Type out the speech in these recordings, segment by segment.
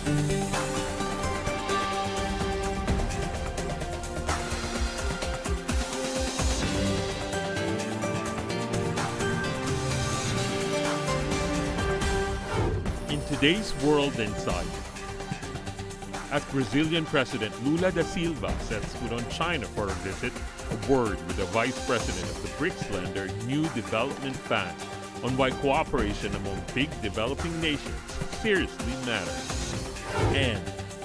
In today's World Insight, as Brazilian President Lula da Silva sets foot on China for a visit, a word with the Vice President of the BRICS lender New Development Bank on why cooperation among big developing nations seriously matters. And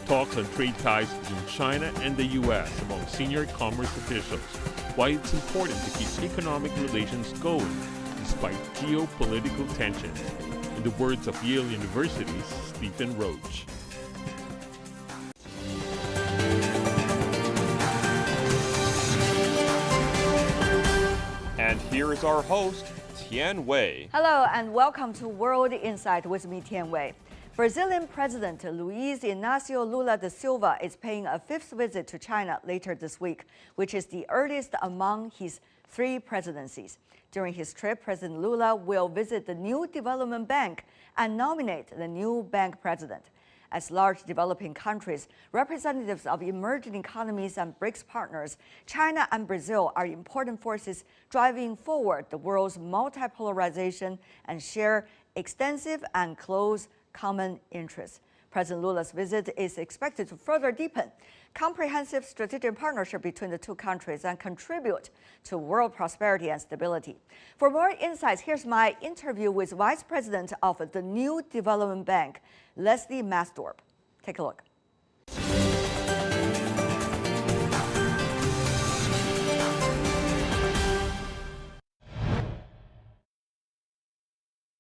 talks on trade ties between China and the U.S. among senior commerce officials, why it's important to keep economic relations going despite geopolitical tensions. In the words of Yale University's Stephen Roach. And here is our host, Tian Wei. Hello and welcome to World Insight with me, Tian Wei. Brazilian President Luiz Inacio Lula da Silva is paying a fifth visit to China later this week, which is the earliest among his 3 presidencies. During his trip, President Lula will visit the new development bank and nominate the new bank president. As large developing countries, representatives of emerging economies and BRICS partners, China and Brazil are important forces driving forward the world's multipolarization and share extensive and close common interests. President Lula's visit is expected to further deepen comprehensive strategic partnership between the 2 countries and contribute to world prosperity and stability. For more insights, here's my interview with Vice President of the New Development Bank, Leslie Maasdorp. Take a look.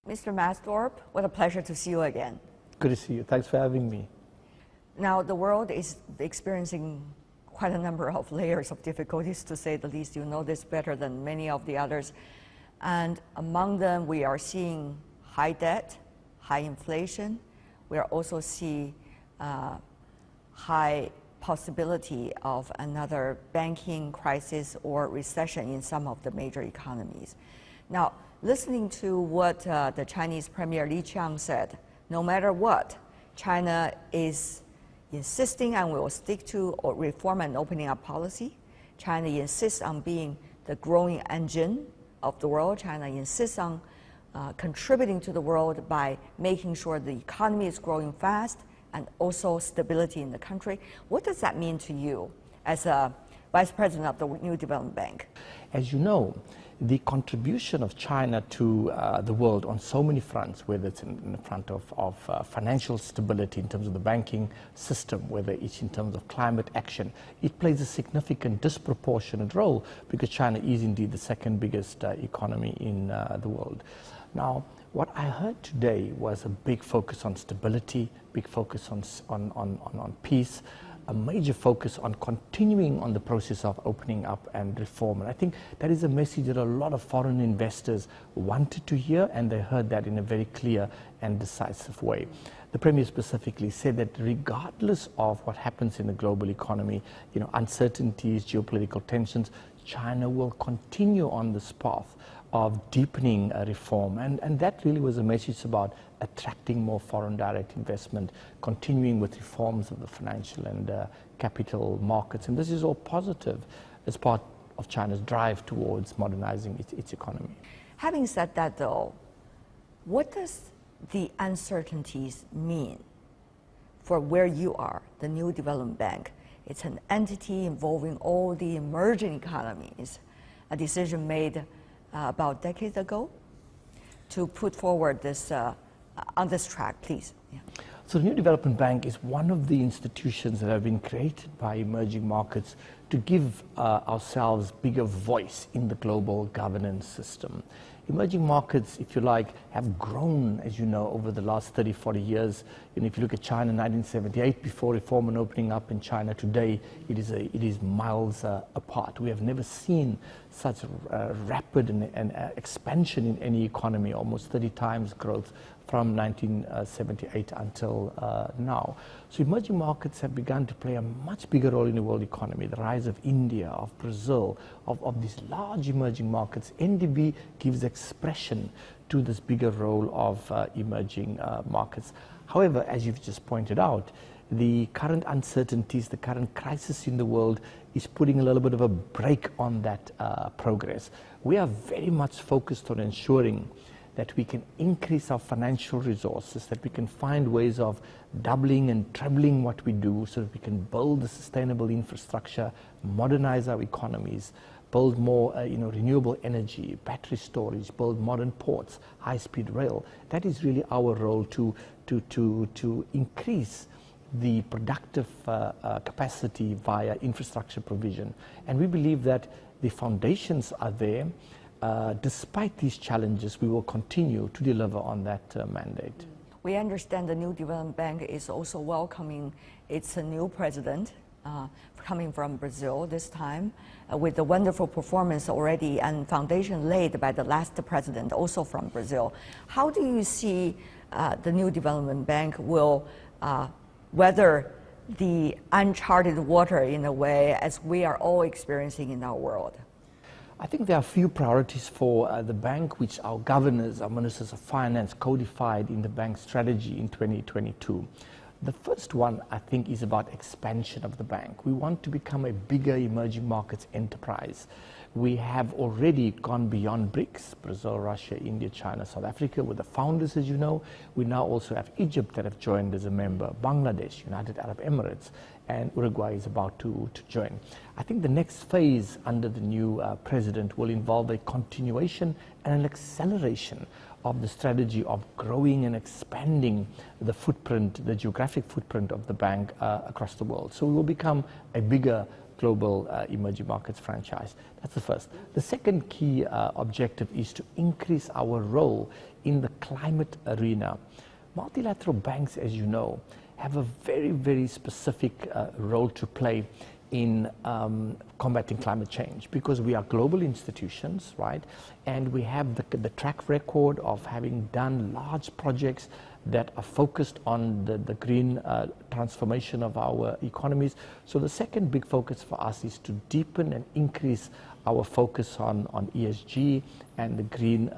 Mr. Maasdorp, what a pleasure to see you again. Good to see you. Thanks for having me. Now, the world is experiencing quite a number of layers of difficulties, to say the least. You know this better than many of the others. And among them, we are seeing high debt, high inflation. We are also seeing high possibility of another banking crisis or recession in some of the major economies. Now, listening to what the Chinese Premier Li Qiang said, no matter what, China is insisting and will stick to reform and opening up policy. China insists on being the growing engine of the world. China insists on contributing to the world by making sure the economy is growing fast and also stability in the country. What does that mean to you as a Vice President of the New Development Bank? As you know, the contribution of China to the world on so many fronts, whether it's in the front of financial stability in terms of the banking system, whether it's in terms of climate action, it plays a significant, disproportionate role because China is indeed the 2nd biggest economy in the world. Now, what I heard today was a big focus on stability, big focus on peace, a major focus on continuing on the process of opening up and reform. And I think that is a message that a lot of foreign investors wanted to hear, and they heard that in a very clear and decisive way. The Premier specifically said that regardless of what happens in the global economy, uncertainties, geopolitical tensions, China will continue on this path of deepening reform. And that really was a message about attracting more foreign direct investment, continuing with reforms of the financial and capital markets. And this is all positive as part of China's drive towards modernizing its economy. Having said that, though, what does the uncertainties mean for where you are, the New Development Bank? It's an entity involving all the emerging economies, a decision made about decades ago to put forward this on this track, please. Yeah. So the New Development Bank is one of the institutions that have been created by emerging markets to give ourselves bigger voice in the global governance system. Emerging markets, if you like, have grown, as you know, over the last 30, 40 years. If you look at China in 1978, before reform and opening up in China today, it is miles apart. We have never seen such rapid and expansion in any economy, almost 30 times growth from 1978 until now. So emerging markets have begun to play a much bigger role in the world economy. The rise of India, of Brazil, of these large emerging markets. NDB gives expression to this bigger role of emerging markets. However, as you've just pointed out, the current uncertainties, the current crisis in the world is putting a little bit of a brake on that progress. We are very much focused on ensuring that we can increase our financial resources, that we can find ways of doubling and trebling what we do so that we can build a sustainable infrastructure, modernize our economies, build more renewable energy, battery storage, build modern ports, high-speed rail. That is really our role to increase the productive capacity via infrastructure provision. And we believe that the foundations are there. Despite these challenges, we will continue to deliver on that mandate. We understand the new development bank is also welcoming its new president coming from Brazil this time, with the wonderful performance already and foundation laid by the last president also from Brazil. How do you see the new development bank will weather the uncharted water in a way as we are all experiencing in our world? I think there are a few priorities for the bank which our governors, our ministers of finance codified in the bank strategy in 2022. The first one, I think, is about expansion of the bank. We want to become a bigger emerging markets enterprise. We have already gone beyond BRICS, Brazil, Russia, India, China, South Africa, with the founders, as you know. We now also have Egypt that have joined as a member, Bangladesh, United Arab Emirates, and Uruguay is about to join. I think the next phase under the new president will involve a continuation and an acceleration of the strategy of growing and expanding the footprint, the geographic footprint of the bank across the world. So we will become a bigger global emerging markets franchise. That's the first. The second key objective is to increase our role in the climate arena. Multilateral banks, as you know, have a very, very specific role to play in combating climate change, because we are global institutions, right? And we have the track record of having done large projects that are focused on the green transformation of our economies. So the second big focus for us is to deepen and increase our focus on ESG and the green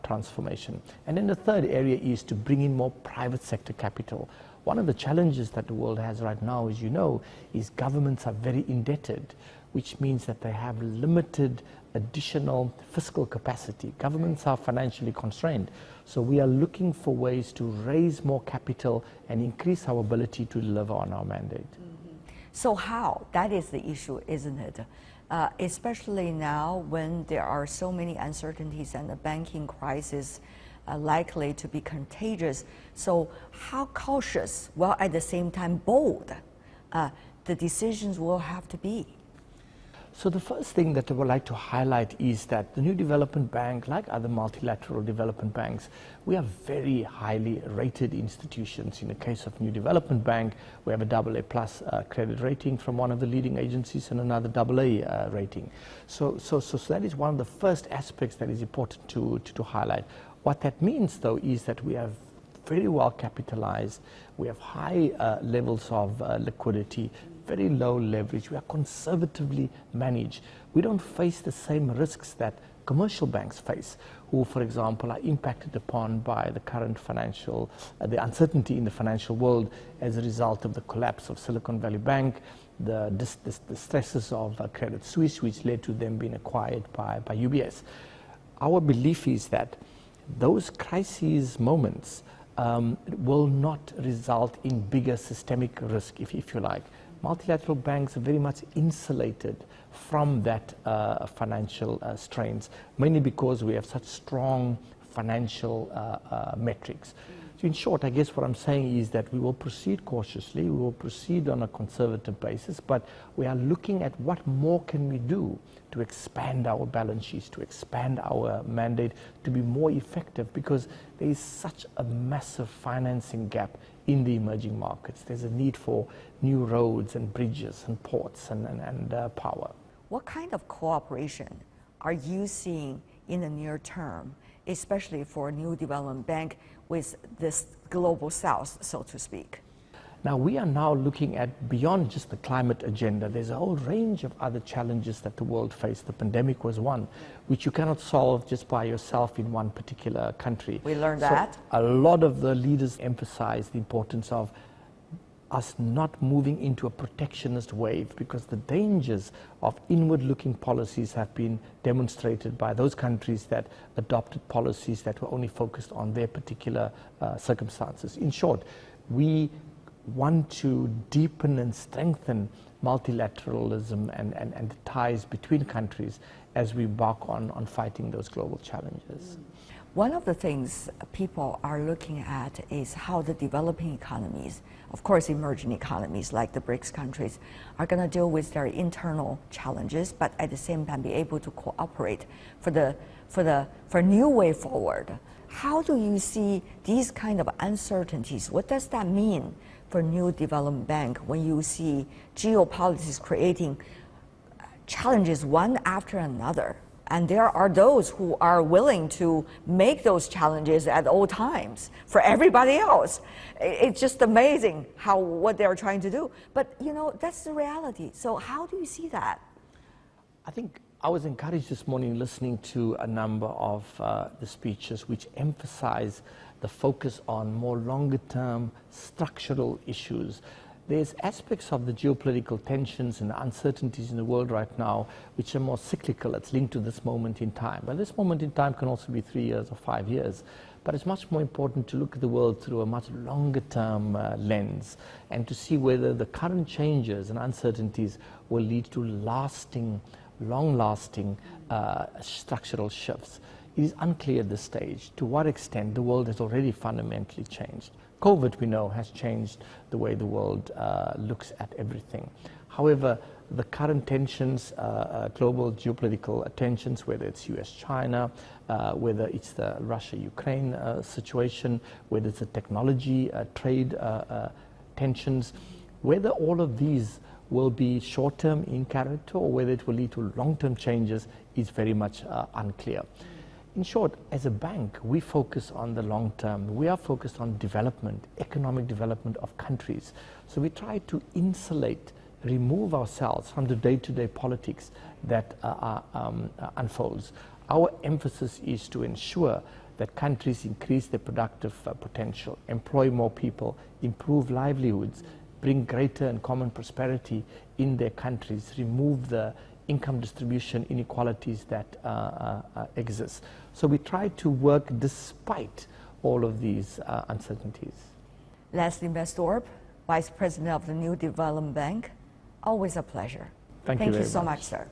transformation. And then the third area is to bring in more private sector capital. One of the challenges that the world has right now, as you know, is governments are very indebted, which means that they have limited additional fiscal capacity. Governments are financially constrained. So we are looking for ways to raise more capital and increase our ability to deliver on our mandate. Mm-hmm. So how? That is the issue, isn't it? Especially now when there are so many uncertainties and the banking crisis likely to be contagious. So how cautious, while at the same time bold, the decisions will have to be? So the first thing that I would like to highlight is that the New Development Bank, like other multilateral development banks, we are very highly rated institutions. In the case of New Development Bank, we have a AA+ credit rating from one of the leading agencies and another AA rating. So that is one of the first aspects that is important to highlight. What that means, though, is that we are very well capitalized, we have high levels of liquidity, very low leverage, we are conservatively managed. We don't face the same risks that commercial banks face, who, for example, are impacted upon by the current financial, the uncertainty in the financial world as a result of the collapse of Silicon Valley Bank, the stresses of Credit Suisse, which led to them being acquired by UBS. Our belief is that those crises moments will not result in bigger systemic risk, if you like. Multilateral banks are very much insulated from that financial strains, mainly because we have such strong financial metrics. So in short, I guess what I'm saying is that we will proceed cautiously, we will proceed on a conservative basis, but we are looking at what more can we do to expand our balance sheets, to expand our mandate, to be more effective, because there is such a massive financing gap in the emerging markets. There's a need for new roads and bridges and ports and power. What kind of cooperation are you seeing in the near term, especially for a new development bank with this global south, so to speak? Now, we are now looking at beyond just the climate agenda. There's a whole range of other challenges that the world faced. The pandemic was one, which you cannot solve just by yourself in one particular country. We learned that. A lot of the leaders emphasized the importance of us not moving into a protectionist wave, because the dangers of inward-looking policies have been demonstrated by those countries that adopted policies that were only focused on their particular circumstances. In short, we want to deepen and strengthen multilateralism and the ties between countries as we embark on fighting those global challenges. One of the things people are looking at is how the developing economies, of course emerging economies like the BRICS countries, are going to deal with their internal challenges, but at the same time be able to cooperate for a new way forward. How do you see these kind of uncertainties? What does that mean for new development bank when you see geopolitics creating challenges one after another? And there are those who are willing to make those challenges at all times for everybody else. It's just amazing what they're trying to do. But you know, that's the reality. So how do you see that? I think I was encouraged this morning listening to a number of the speeches which emphasize the focus on more longer-term structural issues. There's aspects of the geopolitical tensions and uncertainties in the world right now which are more cyclical. It's linked to this moment in time. But this moment in time can also be 3 years or 5 years. But it's much more important to look at the world through a much longer-term lens and to see whether the current changes and uncertainties will lead to lasting, long-lasting structural shifts. It is unclear at this stage to what extent the world has already fundamentally changed. COVID, we know, has changed the way the world looks at everything. However, the current tensions, global geopolitical tensions, whether it's US-China, whether it's the Russia-Ukraine situation, whether it's the technology, trade tensions, whether all of these will be short-term in character or whether it will lead to long-term changes is very much unclear. In short, as a bank, we focus on the long term. We are focused on development, economic development of countries. So we try to insulate, remove ourselves from the day-to-day politics that unfolds. Our emphasis is to ensure that countries increase their productive potential, employ more people, improve livelihoods, bring greater and common prosperity in their countries, remove the income distribution inequalities that exist. So we try to work despite all of these uncertainties. Leslie Maasdorp, Vice President of the New Development Bank, always a pleasure. Thank you very so much. much, sir.